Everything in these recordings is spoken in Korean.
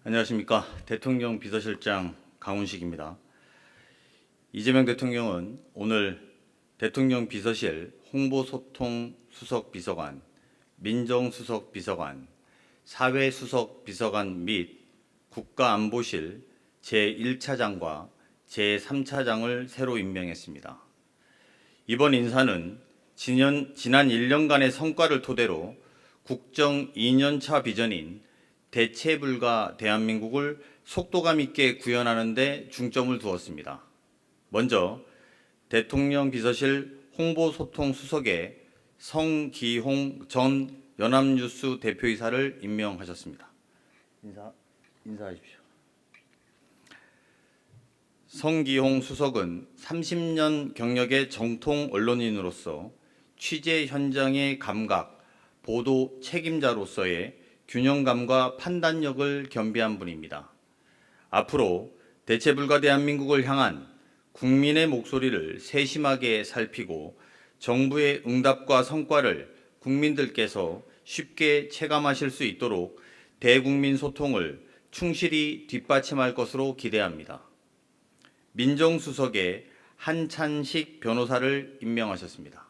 안녕하십니까. 대통령 비서실장 강훈식입니다. 이재명 대통령은 오늘 대통령 비서실 홍보소통 수석비서관, 민정수석 비서관, 사회수석 비서관 및 국가안보실 제1차장과 제3차장을 새로 임명했습니다. 이번 인사는 지난 1년간의 성과를 토대로 국정 2년차 비전인 대체불가 대한민국을 속도감 있게 구현하는 데 중점을 두었습니다. 먼저 대통령 비서실 홍보소통 수석에 성기홍 전 연합뉴스 대표이사를 임명하셨습니다. 인사하십시오. 성기홍 수석은 30년 경력의 정통 언론인으로서 취재 현장의 감각, 보도 책임자로서의 균형감과 판단력을 겸비한 분입니다. 앞으로 대체불가 대한민국을 향한 국민의 목소리를 세심하게 살피고 정부의 응답과 성과를 국민들께서 쉽게 체감하실 수 있도록 대국민 소통을 충실히 뒷받침할 것으로 기대합니다. 민정수석에 한찬식 변호사를 임명하셨습니다.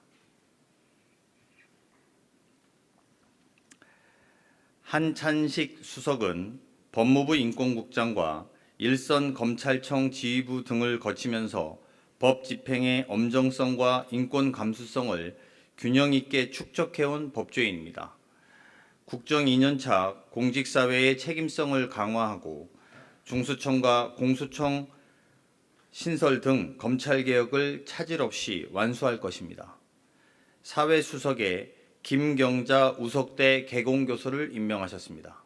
한찬식 수석은 법무부 인권국장과 일선 검찰청 지휘부 등을 거치면서 법 집행의 엄정성과 인권 감수성을 균형 있게 축적해온 법조인입니다. 국정 2년차 공직사회의 책임성을 강화하고 중수청과 공수청 신설 등 검찰개혁을 차질 없이 완수할 것입니다. 사회수석에 김경자 우석대 개공교수를 임명하셨습니다.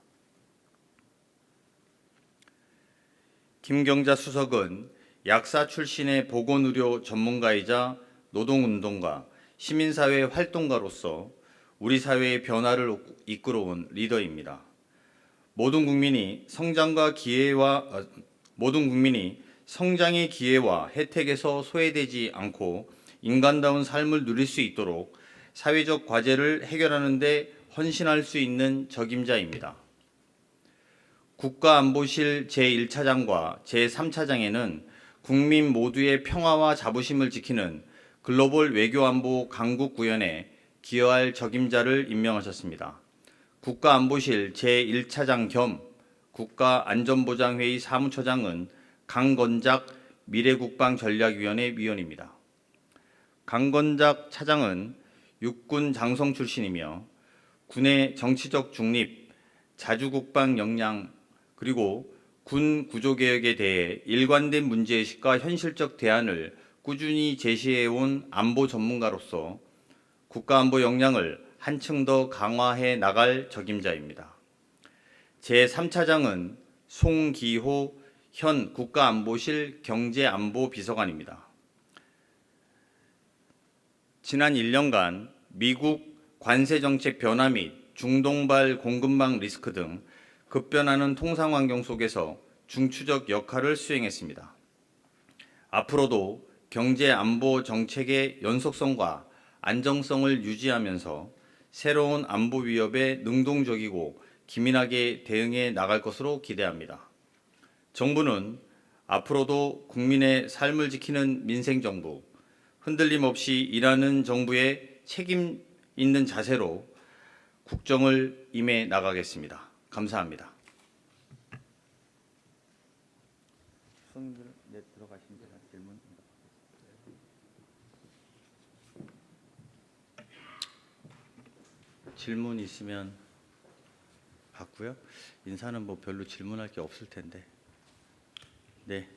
김경자 수석은 약사 출신의 보건의료 전문가이자 노동운동가, 시민사회 활동가로서 우리 사회의 변화를 이끌어온 리더입니다. 모든 국민이 성장의 기회와 혜택에서 소외되지 않고 인간다운 삶을 누릴 수 있도록 사회적 과제를 해결하는 데 헌신할 수 있는 적임자입니다. 국가안보실 제1차장과 제3차장에는 국민 모두의 평화와 자부심을 지키는 글로벌 외교안보 강국 구현에 기여할 적임자를 임명하셨습니다. 국가안보실 제1차장 겸 국가안전보장회의 사무처장은 강건작 미래국방전략위원회 위원입니다. 강건작 차장은 육군 장성 출신이며 군의 정치적 중립, 자주국방 역량, 그리고 군 구조개혁에 대해 일관된 문제의식과 현실적 대안을 꾸준히 제시해온 안보 전문가로서 국가안보 역량을 한층 더 강화해 나갈 적임자입니다. 제3차장은 송기호 현 국가안보실 경제안보비서관입니다. 지난 1년간 미국 관세정책 변화 및 중동발 공급망 리스크 등 급변하는 통상환경 속에서 중추적 역할을 수행했습니다. 앞으로도 경제안보 정책의 연속성과 안정성을 유지하면서 새로운 안보 위협에 능동적이고 기민하게 대응해 나갈 것으로 기대합니다. 정부는 앞으로도 국민의 삶을 지키는 민생정부, 흔들림 없이 일하는 정부의 책임 있는 자세로 국정을 임해 나가겠습니다. 감사합니다. 질문 있으면 받고요. 인사는 뭐 별로 질문할 게 없을 텐데. 네.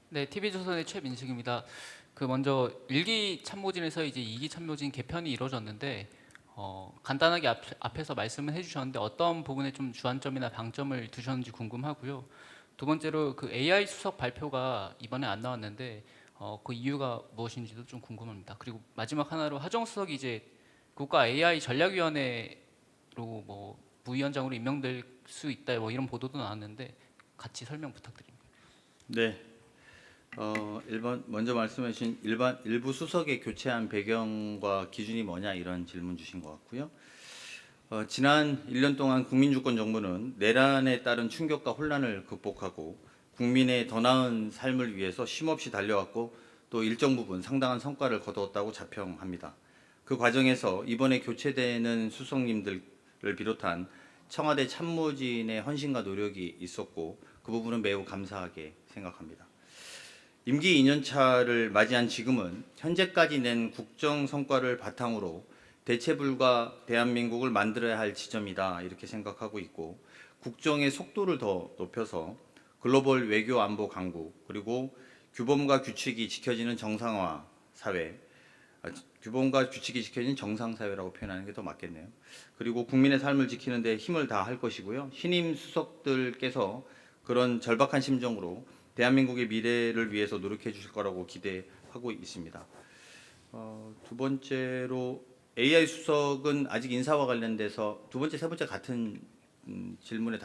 네, TV조선의 최민식입니다. 먼저 1기 참모진에서 이제 2기 참모진 개편이 이루어졌는데 간단하게 앞에서 말씀을 해주셨는데 어떤 부분에 좀 주안점이나 방점을 두셨는지 궁금하고요. 두 번째로 그 AI 수석 발표가 이번에 안 나왔는데 그 이유가 무엇인지도 좀 궁금합니다. 그리고 마지막 하나로 하정 수석이 이제 국가 AI 전략위원회로 뭐 부위원장으로 임명될 수 있다 뭐 이런 보도도 나왔는데 같이 설명 부탁드립니다. 네. 먼저 말씀해 주신 일부 수석의 교체한 배경과 기준이 뭐냐 이런 질문 주신 것 같고요. 지난 1년 동안 국민주권정부는 내란에 따른 충격과 혼란을 극복하고 국민의 더 나은 삶을 위해서 쉼없이 달려왔고 또 일정 부분 상당한 성과를 거두었다고 자평합니다. 그 과정에서 이번에 교체되는 수석님들을 비롯한 청와대 참모진의 헌신과 노력이 있었고 그 부분은 매우 감사하게 생각합니다. 임기 2년차를 맞이한 지금은 현재까지 낸 국정 성과를 바탕으로 대체불가 대한민국을 만들어야 할 지점이다 이렇게 생각하고 있고 국정의 속도를 더 높여서 글로벌 외교 안보 강국 그리고 규범과 규칙이 지켜지는 정상화 사회 규범과 규칙이 지켜지는 정상사회라고 표현하는 게 더 맞겠네요. 그리고 국민의 삶을 지키는 데 힘을 다할 것이고요. 신임 수석들께서 그런 절박한 심정으로 대한민국의 미래를 위해서 노력해 주실 거라고 기대하고 있습니다. 두 번째로 AI 수석은 아직 인사와 관련돼서 두 번째, 세 번째 같은 질문에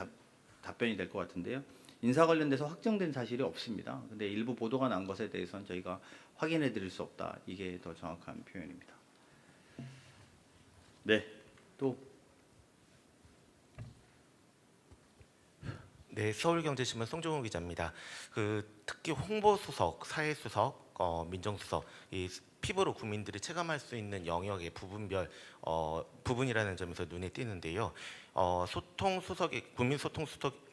답변이 될 것 같은데요. 인사 관련돼서 확정된 사실이 없습니다. 근데 일부 보도가 난 것에 대해서는 저희가 확인해 드릴 수 없다. 이게 더 정확한 표현입니다. 네, 또 네, 서울경제신문 송종우 기자입니다. 특히 홍보수석, 사회수석, 민정수석 이 피부로 국민들이 체감할 수 있는 영역의 부분별 부분이라는 점에서 눈에 띄는데요. 소통수석이 국민소통수석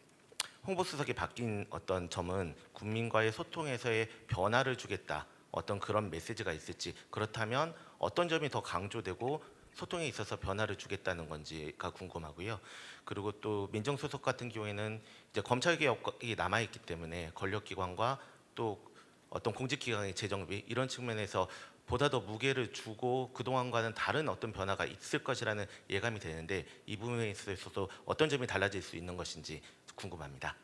홍보수석이 바뀐 어떤 점은 국민과의 소통에서의 변화를 주겠다. 어떤 그런 메시지가 있을지 그렇다면 어떤 점이 더 강조되고 소통에 있어서 변화를 주겠다는 건지가 궁금하고요. 그리고 또 민정수석 같은 경우에는 이제 검찰개혁이 남아있기 때문에 권력기관과 또 어떤 공직기관의 재정비 이런 측면에서 보다 더 무게를 주고 그동안과는 다른 어떤 변화가 있을 것이라는 예감이 되는데 이 부분에 있어서도 어떤 점이 달라질 수 있는 것인지 궁금합니다.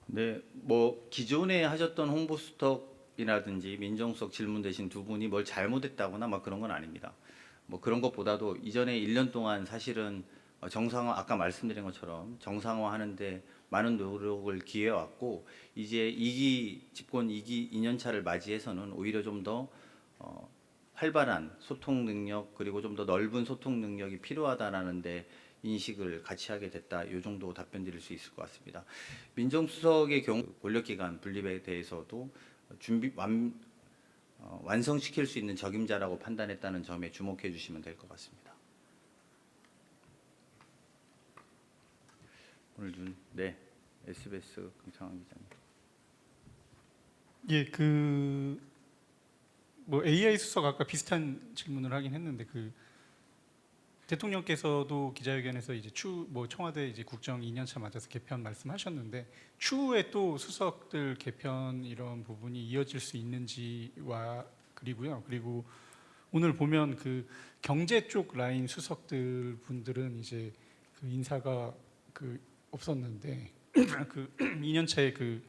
네, 뭐 기존에 하셨던 홍보수석이라든지 민정수석 질문 대신 두 분이 뭘 잘못했다거나 막 그런 건 아닙니다. 뭐 그런 것보다도 이전에 1년 동안 사실은 정상화 아까 말씀드린 것처럼 정상화하는데 많은 노력을 기해왔고 이제 2기 집권 2기 2년차를 맞이해서는 오히려 좀 더 활발한 소통 능력 그리고 좀 더 넓은 소통 능력이 필요하다라는데 인식을 같이 하게 됐다. 이 정도 답변 드릴 수 있을 것 같습니다. 민정수석의 경우 권력기관 분립에 대해서도 완성시킬 수 있는 적임자라고 판단했다는 점에 주목해 주시면 될 것 같습니다. 오늘 네, SBS 강창환 기자님. 예, 뭐 AI 수석 아까 비슷한 질문을 하긴 했는데 대통령께서도 기자회견에서 이제 뭐 청와대 이제 국정 2년차 맞아서 개편 말씀하셨는데 추후에 또 수석들 개편 이런 부분이 이어질 수 있는지와 그리고 오늘 보면 경제 쪽 라인 수석들 분들은 이제 인사가 없었는데 2년차에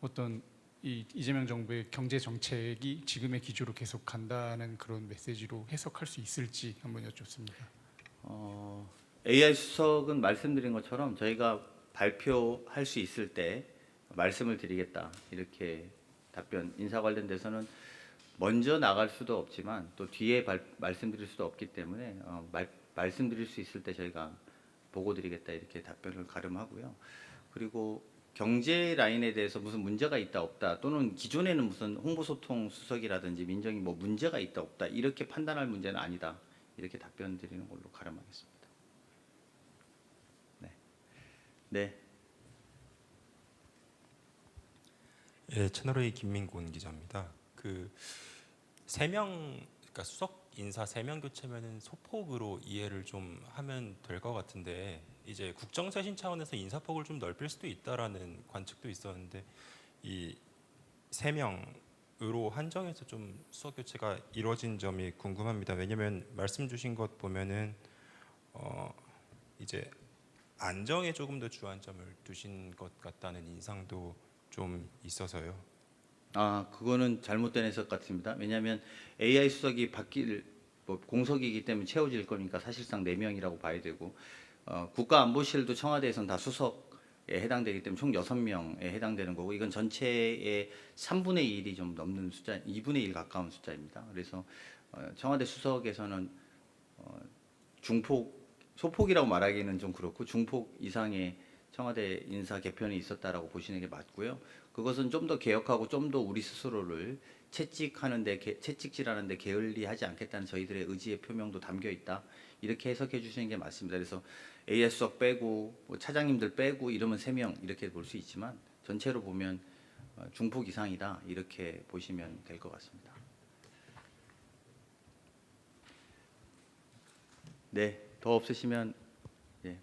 어떤 이재명 정부의 경제 정책이 지금의 기조로 계속 간다는 그런 메시지로 해석할 수 있을지 한번 여쭙습니다. AI 수석은 말씀드린 것처럼 저희가 발표할 수 있을 때 말씀을 드리겠다 이렇게 답변 인사 관련돼서는 먼저 나갈 수도 없지만 또 뒤에 말씀드릴 수도 없기 때문에 말씀드릴 수 있을 때 저희가 보고 드리겠다 이렇게 답변을 가름하고요. 그리고 경제 라인에 대해서 무슨 문제가 있다 없다 또는 기존에는 무슨 홍보소통 수석이라든지 민정이 뭐 문제가 있다 없다 이렇게 판단할 문제는 아니다 이렇게 답변 드리는 걸로 가름하겠습니다. 네, 네. 예, 채널A 김민곤 기자입니다. 그러니까 수석 인사 3명 교체면은 소폭으로 이해를 좀 하면 될 것 같은데 이제 국정쇄신 차원에서 인사폭을 좀 넓힐 수도 있다라는 관측도 있었는데 이 3명으로 한정해서 좀 수석 교체가 이루어진 점이 궁금합니다. 왜냐면 말씀 주신 것 보면은 이제 안정에 조금 더 주안점을 두신 것 같다는 인상도 좀 있어서요. 그거는 잘못된 해석 같습니다. 왜냐하면 AI 수석이 공석이기 때문에 채워질 거니까 사실상 4명이라고 봐야 되고 국가안보실도 청와대에서는 다 수석에 해당되기 때문에 총 6명에 해당되는 거고 이건 전체의 3분의 1이 좀 넘는 숫자, 2분의 1 가까운 숫자입니다. 그래서 청와대 수석에서는 중폭 소폭이라고 말하기는 좀 그렇고 중폭 이상의 청와대 인사 개편이 있었다라고 보시는 게 맞고요. 그것은 좀 더 개혁하고 좀 더 우리 스스로를 채찍질하는데 게을리하지 않겠다는 저희들의 의지의 표명도 담겨 있다. 이렇게 해석해 주시는 게 맞습니다. 그래서 AS 수석 빼고 뭐 차장님들 빼고 이러면 3명 이렇게 볼 수 있지만 전체로 보면 중폭 이상이다 이렇게 보시면 될 것 같습니다. 네, 더 없으시면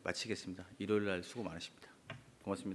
마치겠습니다. 일요일 날 수고 많으십니다. 고맙습니다.